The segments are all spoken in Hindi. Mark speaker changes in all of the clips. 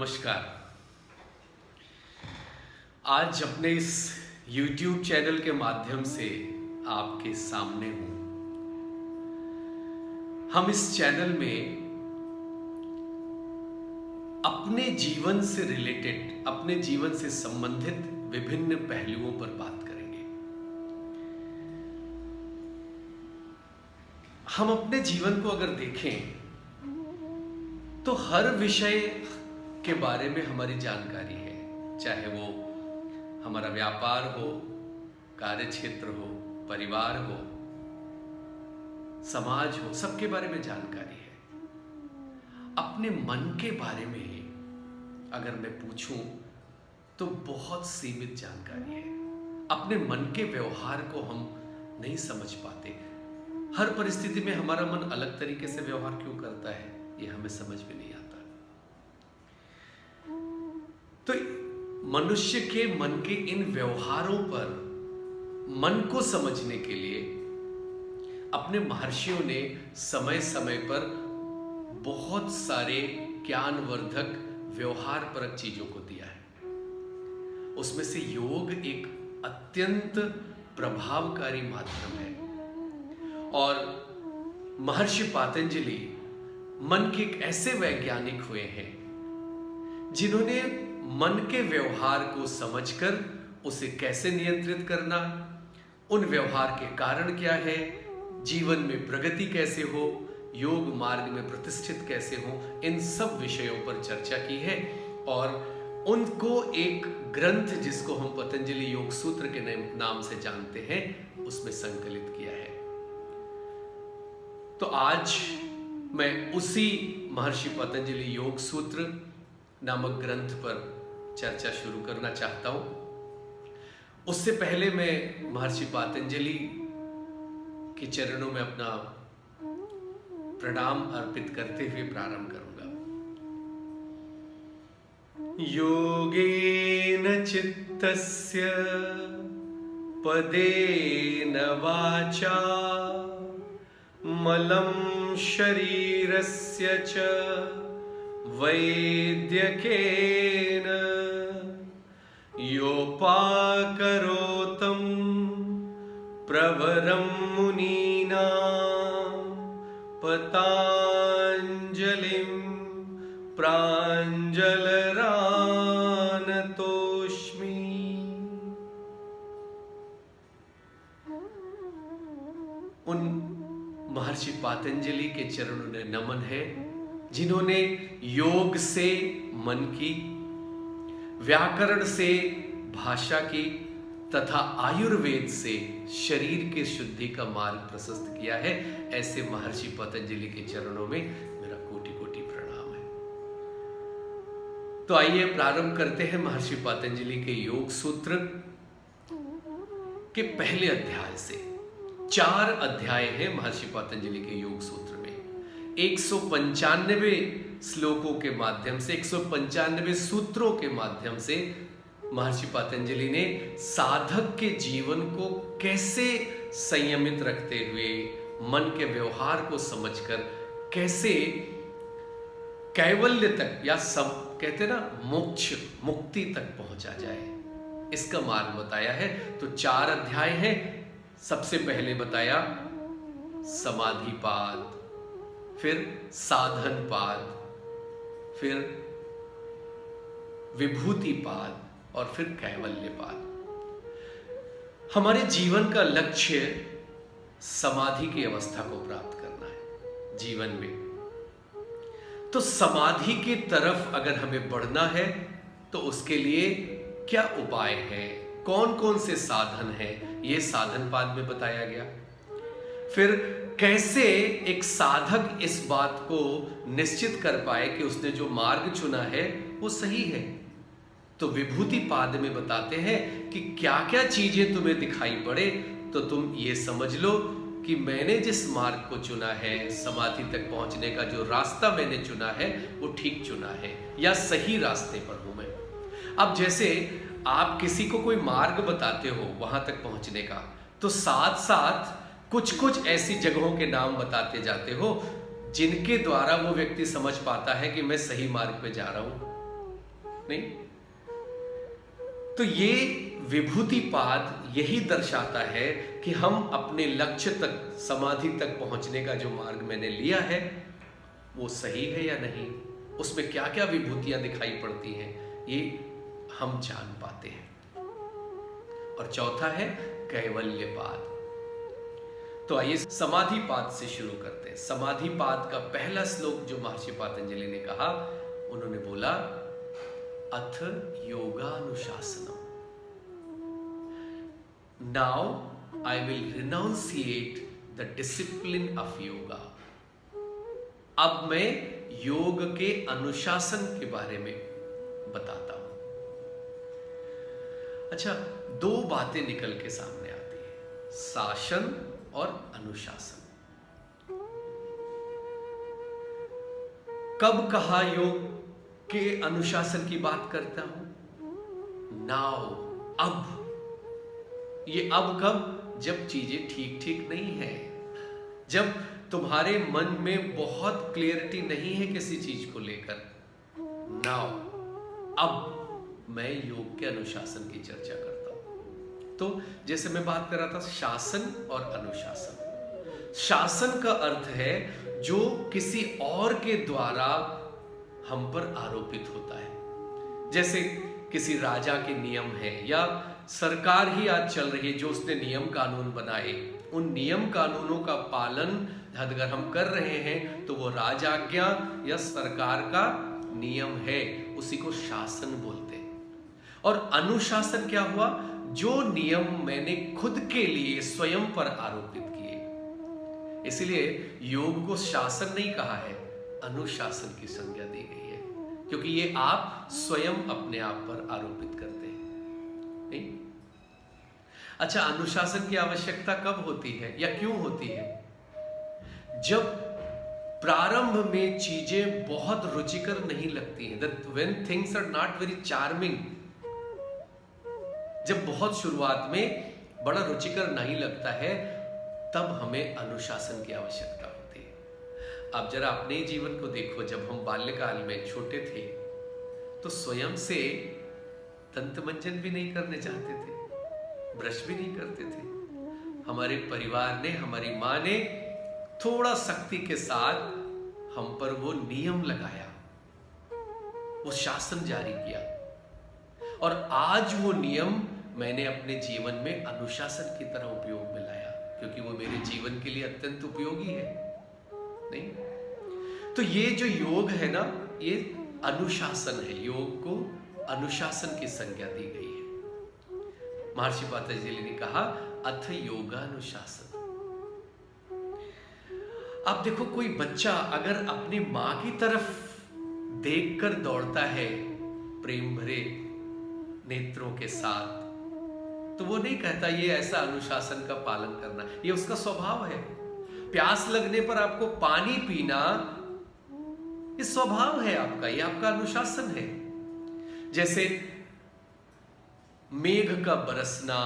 Speaker 1: नमस्कार। आज अपने इस YouTube चैनल के माध्यम से आपके सामने हूं। हम इस चैनल में अपने जीवन से रिलेटेड, अपने जीवन से संबंधित विभिन्न पहलुओं पर बात करेंगे। हम अपने जीवन को अगर देखें तो हर विषय के बारे में हमारी जानकारी है, चाहे वो हमारा व्यापार हो, कार्य क्षेत्र हो, परिवार हो, समाज हो, सबके बारे में जानकारी है। अपने मन के बारे में अगर मैं पूछूं तो बहुत सीमित जानकारी है। अपने मन के व्यवहार को हम नहीं समझ पाते। हर परिस्थिति में हमारा मन अलग तरीके से व्यवहार क्यों करता है, ये हमें समझ में नहीं आता। तो मनुष्य के मन के इन व्यवहारों पर मन को समझने के लिए अपने महर्षियों ने समय समय पर बहुत सारे ज्ञानवर्धक व्यवहार परक चीजों को दिया है। उसमें से योग एक अत्यंत प्रभावकारी माध्यम है। और महर्षि पातंजलि मन के एक ऐसे वैज्ञानिक हुए हैं जिन्होंने मन के व्यवहार को समझकर उसे कैसे नियंत्रित करना, उन व्यवहार के कारण क्या है, जीवन में प्रगति कैसे हो, योग मार्ग में प्रतिष्ठित कैसे हो, इन सब विषयों पर चर्चा की है। और उनको एक ग्रंथ जिसको हम पतंजलि योग सूत्र के नाम से जानते हैं, उसमें संकलित किया है। तो आज मैं उसी महर्षि पतंजलि योग सूत्र नामक ग्रंथ पर चर्चा शुरू करना चाहता हूं। उससे पहले मैं महर्षि पतंजलि के चरणों में अपना प्रणाम अर्पित करते हुए प्रारंभ करूंगा। योगेन चित्तस्य पदेन वाचा मलं शरीरस्य च वैद्यकेन योपाकरोतं प्रवरं मुनीनां पतञ्जलिं प्राञ्जलरानतोऽस्मि। उन महर्षि पतंजलि के चरणों ने नमन है जिन्होंने योग से मन की, व्याकरण से भाषा की तथा आयुर्वेद से शरीर के शुद्धि का मार्ग प्रशस्त किया है। ऐसे महर्षि पतंजलि के चरणों में मेरा कोटि कोटि प्रणाम है। तो आइए प्रारंभ करते हैं महर्षि पतंजलि के योग सूत्र के पहले अध्याय से। 4 अध्याय हैं महर्षि पतंजलि के योग सूत्र में। 195 श्लोकों के माध्यम से, 195 सूत्रों के माध्यम से महर्षि पतंजलि ने साधक के जीवन को कैसे संयमित रखते हुए मन के व्यवहार को समझकर कैसे कैवल्य तक, या सब कहते ना मोक्ष, मुक्ति तक पहुंचा जाए, इसका मार्ग बताया है। तो 4 अध्याय हैं। सबसे पहले बताया समाधिपाद, फिर साधनपाद, फिर विभूतिपाद और फिर कैवल्यपाद। हमारे जीवन का लक्ष्य समाधि की अवस्था को प्राप्त करना है जीवन में। तो समाधि की तरफ अगर हमें बढ़ना है तो उसके लिए क्या उपाय है, कौन कौन से साधन हैं, ये साधनपाद में बताया गया। फिर कैसे एक साधक इस बात को निश्चित कर पाए कि उसने जो मार्ग चुना है वो सही है, तो विभूतिपाद में बताते हैं कि क्या क्या चीजें तुम्हें दिखाई पड़े तो तुम ये समझ लो कि मैंने जिस मार्ग को चुना है, समाधि तक पहुंचने का जो रास्ता मैंने चुना है वो ठीक चुना है या सही रास्ते पर हूं मैं। अब जैसे आप किसी को कोई मार्ग बताते हो वहां तक पहुंचने का, तो साथ साथ कुछ कुछ ऐसी जगहों के नाम बताते जाते हो जिनके द्वारा वो व्यक्ति समझ पाता है कि मैं सही मार्ग पे जा रहा हूं। नहीं? तो ये विभूतिपाद यही दर्शाता है कि हम अपने लक्ष्य तक, समाधि तक पहुंचने का जो मार्ग मैंने लिया है वो सही है या नहीं, उसमें क्या क्या विभूतियां दिखाई पड़ती हैं, ये हम जान पाते हैं। और चौथा है कैवल्यपाद। तो आइए समाधिपाद से शुरू करते हैं। समाधिपाद का पहला श्लोक जो महर्षि पातंजलि ने कहा, उन्होंने बोला अथ योगानुशासनम। Now I will renunciate the discipline of yoga. अब मैं योग के अनुशासन के बारे में बताता हूं। अच्छा, दो बातें निकल के सामने आती है, शासन और अनुशासन। कब कहा योग के अनुशासन की बात करता हूं? नाउ, अब। ये अब कब? जब चीजें ठीक ठीक नहीं है, जब तुम्हारे मन में बहुत क्लियरिटी नहीं है किसी चीज को लेकर। नाउ, अब मैं योग के अनुशासन की चर्चा करता हूं। तो जैसे मैं बात कर रहा था शासन और अनुशासन। शासन का अर्थ है जो किसी और के द्वारा हम पर आरोपित होता है। जैसे किसी राजा के नियम है या सरकार ही आज चल रही है, जो उसने नियम कानून बनाए, उन नियम कानूनों का पालन अगर हम कर रहे हैं तो वो राजाज्ञा या सरकार का नियम है, उसी को शासन बोलते हैं। और अनुशासन क्या हुआ? जो नियम मैंने खुद के लिए स्वयं पर आरोपित किए। इसलिए योग को शासन नहीं कहा है, अनुशासन की संज्ञा दी गई है, क्योंकि ये आप स्वयं अपने आप पर आरोपित करते हैं, नहीं? अच्छा, अनुशासन की आवश्यकता कब होती है या क्यों होती है? जब प्रारंभ में चीजें बहुत रुचिकर नहीं लगती हैं, that when things are not very charming, जब बहुत शुरुआत में बड़ा रुचिकर नहीं लगता है, तब हमें अनुशासन की आवश्यकता होती है। अब जरा अपने जीवन को देखो, जब हम बाल्यकाल में छोटे थे तो स्वयं से दंत मंजन भी नहीं करने चाहते थे, ब्रश भी नहीं करते थे। हमारे परिवार ने, हमारी माँ ने थोड़ा सख्ती के साथ हम पर वो नियम लगाया, वो शासन जारी किया, और आज वो नियम मैंने अपने जीवन में अनुशासन की तरह उपयोग में लाया, क्योंकि वो मेरे जीवन के लिए अत्यंत उपयोगी है, नहीं? तो ये जो योग है ना, ये अनुशासन है। योग को अनुशासन की संज्ञा दी गई है। महर्षि पातंजलि ने कहा अथ योगानुशासन। आप देखो, कोई बच्चा अगर अपनी मां की तरफ देखकर दौड़ता है प्रेम भरे नेत्रों के साथ, तो वो नहीं कहता ये ऐसा अनुशासन का पालन करना, ये उसका स्वभाव है। प्यास लगने पर आपको पानी पीना, ये स्वभाव है आपका, ये आपका अनुशासन है। जैसे मेघ का बरसना,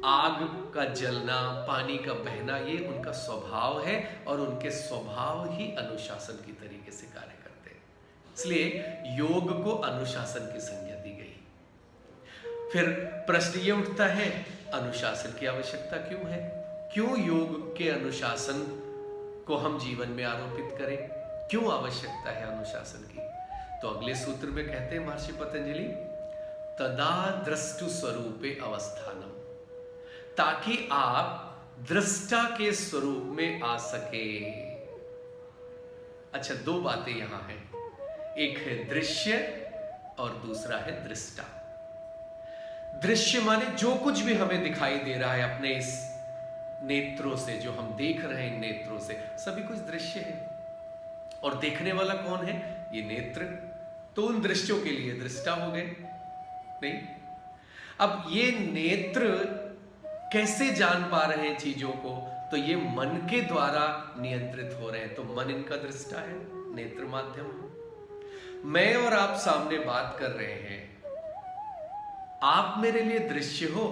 Speaker 1: आग का जलना, पानी का बहना, ये उनका स्वभाव है, और उनके स्वभाव ही अनुशासन की तरीके से कार्य करते हैं। इसलिए योग को अनुशासन की संज्ञा दी गई। फिर प्रश्न ये उठता है, अनुशासन की आवश्यकता क्यों है? क्यों योग के अनुशासन को हम जीवन में आरोपित करें? क्यों आवश्यकता है अनुशासन की? तो अगले सूत्र में कहते हैं महर्षि पतंजलि, तदा द्रष्टु स्वरूपे अवस्थानम, ताकि आप दृष्टा के स्वरूप में आ सके। अच्छा, दो बातें यहां हैं, एक है दृश्य और दूसरा है दृष्टा। दृश्य माने जो कुछ भी हमें दिखाई दे रहा है अपने इस नेत्रों से, जो हम देख रहे हैं इन नेत्रों से, सभी कुछ दृश्य है। और देखने वाला कौन है? ये नेत्र। तो उन दृश्यों के लिए दृष्टा हो गए, नहीं? अब ये नेत्र कैसे जान पा रहे हैं चीजों को? तो ये मन के द्वारा नियंत्रित हो रहे हैं, तो मन इनका दृष्टा है, नेत्र माध्यम है। मैं और आप सामने बात कर रहे हैं, आप मेरे लिए दृश्य हो,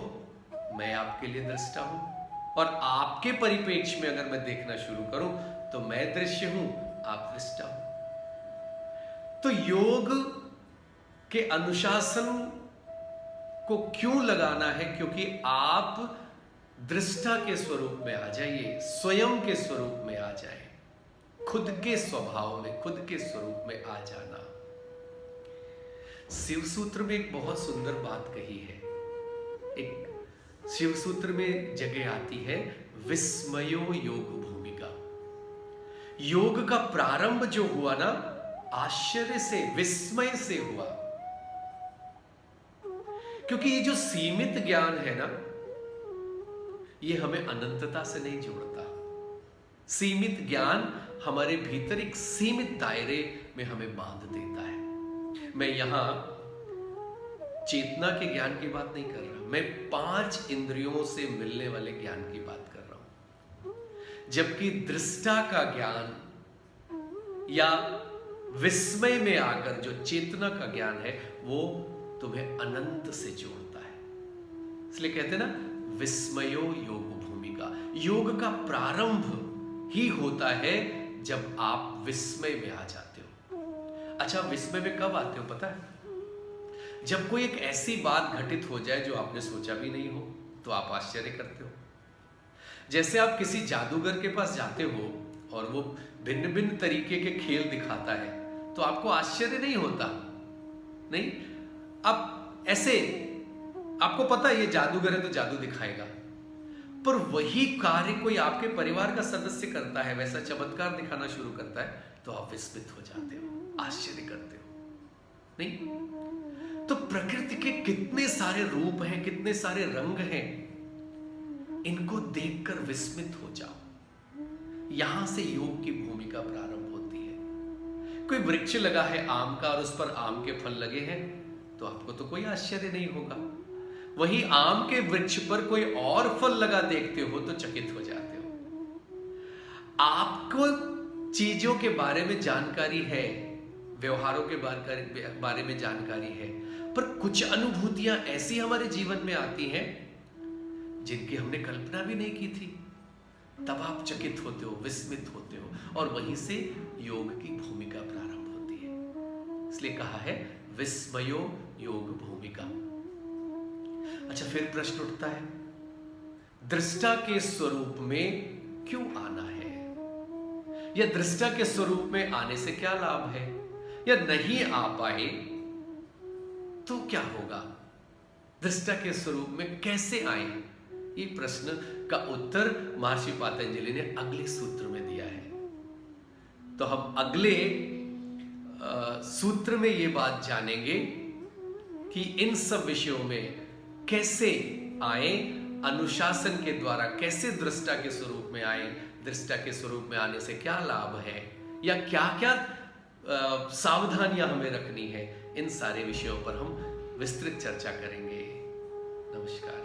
Speaker 1: मैं आपके लिए दृष्टा हूं, और आपके परिप्रेक्ष्य में अगर मैं देखना शुरू करूं तो मैं दृश्य हूं, आप दृष्टा हो। तो योग कि अनुशासन को क्यों लगाना है, क्योंकि आप दृष्टा के स्वरूप में आ जाइए, स्वयं के स्वरूप में आ जाए, खुद के स्वभाव में, खुद के स्वरूप में आ जाना। शिव सूत्र में एक बहुत सुंदर बात कही है। एक शिव सूत्र में जगह आती है, विस्मयो योग भूमिका। योग का प्रारंभ जो हुआ ना, आश्चर्य से, विस्मय से हुआ। क्योंकि ये जो सीमित ज्ञान है ना, ये हमें अनंतता से नहीं जोड़ता। सीमित ज्ञान हमारे भीतर एक सीमित दायरे में हमें बांध देता है। मैं यहां चेतना के ज्ञान की बात नहीं कर रहा, मैं 5 इंद्रियों से मिलने वाले ज्ञान की बात कर रहा हूं। जबकि दृष्टा का ज्ञान या विस्मय में आकर जो चेतना का ज्ञान है, वो तुम्हें अनंत से जोड़ता है। इसलिए कहते हैं ना, विस्मयो योग भूमिका। योग का प्रारंभ ही होता है जब आप विस्मय में आ जाते हो। अच्छा, विस्मय में कब आते हो पता है? जब कोई एक ऐसी बात घटित हो जाए जो आपने सोचा भी नहीं हो, तो आप आश्चर्य करते हो। जैसे आप किसी जादूगर के पास जाते हो और वो भिन्न भिन्न तरीके के खेल दिखाता है, तो आपको आश्चर्य नहीं होता? नहीं, आप ऐसे, आपको पता है ये जादूगर है तो जादू दिखाएगा। पर वही कार्य कोई आपके परिवार का सदस्य करता है, वैसा चमत्कार दिखाना शुरू करता है, तो आप विस्मित हो जाते हो, आश्चर्य करते हो। नहीं, तो प्रकृति के कितने सारे रूप हैं, कितने सारे रंग हैं, इनको देखकर विस्मित हो जाओ। यहां से योग की भूमिका प्रारंभ होती है। कोई वृक्ष लगा है आम का और उस पर आम के फल लगे हैं, तो आपको तो कोई आश्चर्य नहीं होगा। वही आम के वृक्ष पर कोई और फल लगा देखते हो तो चकित हो जाते हो। आपको चीजों के बारे में जानकारी है, व्यवहारों के बारे में जानकारी है, पर कुछ अनुभूतियां ऐसी हमारे जीवन में आती हैं जिनकी हमने कल्पना भी नहीं की थी। तब आप चकित होते हो, विस्मित होते हो, और वहीं से योग की भूमिका प्रारंभ होती है। इसलिए कहा है विस्मयो योग भूमिका। अच्छा, फिर प्रश्न उठता है, दृष्टा के स्वरूप में क्यों आना है, या दृष्टा के स्वरूप में आने से क्या लाभ है, या नहीं आ पाए तो क्या होगा, दृष्टा के स्वरूप में कैसे आए? ये प्रश्न का उत्तर महर्षि पातंजलि ने अगले सूत्र में दिया है। तो हम अगले सूत्र में ये बात जानेंगे कि इन सब विषयों में कैसे आए, अनुशासन के द्वारा कैसे दृष्टा के स्वरूप में आए, दृष्टा के स्वरूप में आने से क्या लाभ है, या क्या क्या सावधानियां हमें रखनी है। इन सारे विषयों पर हम विस्तृत चर्चा करेंगे। नमस्कार।